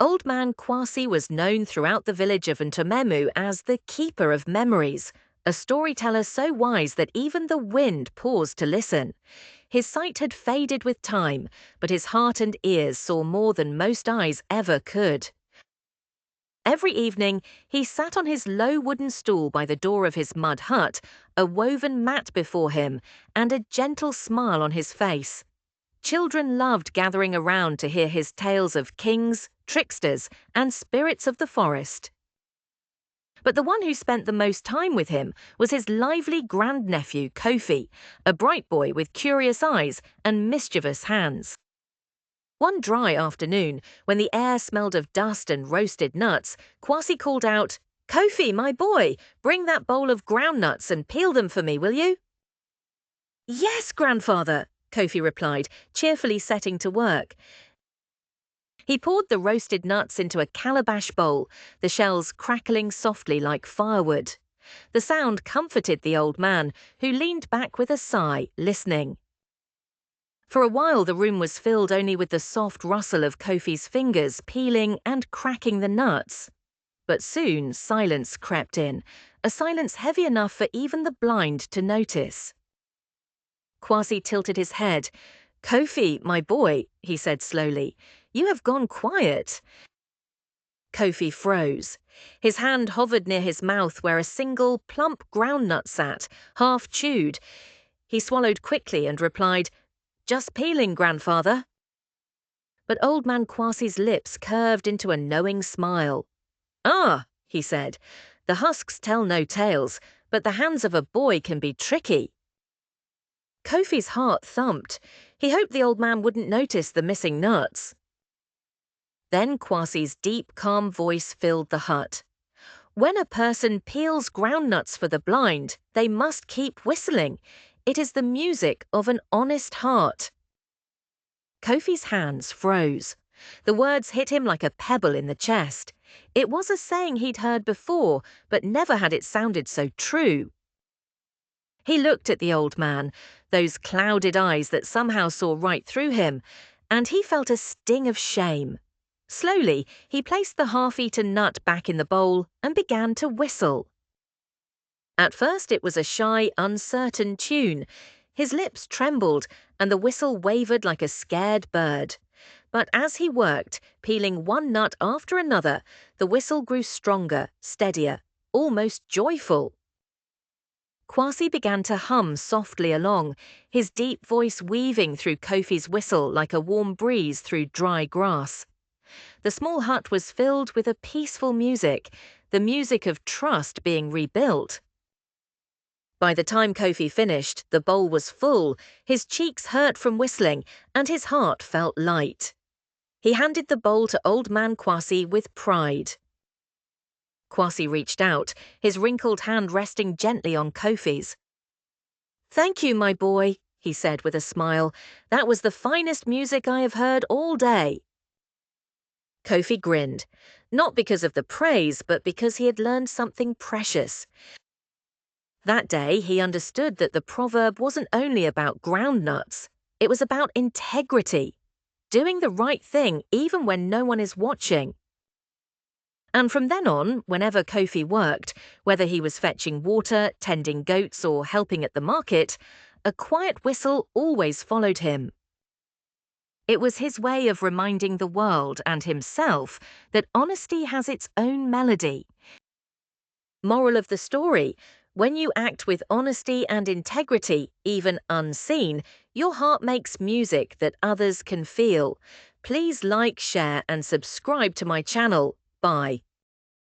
Old Man Kwasi was known throughout the village of Ntomemu as the Keeper of Memories, a storyteller so wise that even the wind paused to listen. His sight had faded with time, but his heart and ears saw more than most eyes ever could. Every evening, he sat on his low wooden stool by the door of his mud hut, a woven mat before him, and a gentle smile on his face. Children loved gathering around to hear his tales of kings, tricksters, and spirits of the forest. But the one who spent the most time with him was his lively grandnephew, Kofi, a bright boy with curious eyes and mischievous hands. One dry afternoon, when the air smelled of dust and roasted nuts, Kwasi called out, "Kofi, my boy, bring that bowl of groundnuts and peel them for me, will you?" "Yes, grandfather," Kofi replied, cheerfully setting to work. He poured the roasted nuts into a calabash bowl, the shells crackling softly like firewood. The sound comforted the old man, who leaned back with a sigh, listening. For a while the room was filled only with the soft rustle of Kofi's fingers peeling and cracking the nuts. But soon silence crept in, a silence heavy enough for even the blind to notice. Kwasi tilted his head. "Kofi, my boy," he said slowly, "you have gone quiet." Kofi froze. His hand hovered near his mouth where a single plump groundnut sat, half chewed. He swallowed quickly and replied, "Just peeling, grandfather." But Old Man Kwasi's lips curved into a knowing smile. "Ah," he said, "the husks tell no tales, but the hands of a boy can be tricky." Kofi's heart thumped. He hoped the old man wouldn't notice the missing nuts. Then Kwasi's deep, calm voice filled the hut. "When a person peels groundnuts for the blind, they must keep whistling. It is the music of an honest heart." Kofi's hands froze. The words hit him like a pebble in the chest. It was a saying he'd heard before, but never had it sounded so true. He looked at the old man, those clouded eyes that somehow saw right through him, and he felt a sting of shame. Slowly, he placed the half-eaten nut back in the bowl and began to whistle. At first it was a shy, uncertain tune. His lips trembled, and the whistle wavered like a scared bird. But as he worked, peeling one nut after another, the whistle grew stronger, steadier, almost joyful. Kwasi began to hum softly along, his deep voice weaving through Kofi's whistle like a warm breeze through dry grass. The small hut was filled with a peaceful music, the music of trust being rebuilt. By the time Kofi finished, the bowl was full, his cheeks hurt from whistling, and his heart felt light. He handed the bowl to Old Man Kwasi with pride. Kwasi reached out, his wrinkled hand resting gently on Kofi's. "Thank you, my boy," he said with a smile. "That was the finest music I have heard all day." Kofi grinned, not because of the praise, but because he had learned something precious. That day, he understood that the proverb wasn't only about groundnuts. It was about integrity, doing the right thing even when no one is watching. And from then on, whenever Kofi worked, whether he was fetching water, tending goats, or helping at the market, a quiet whistle always followed him. It was his way of reminding the world and himself that honesty has its own melody. Moral of the story: when you act with honesty and integrity, even unseen, your heart makes music that others can feel. Please like, share, and subscribe to my channel. Bye.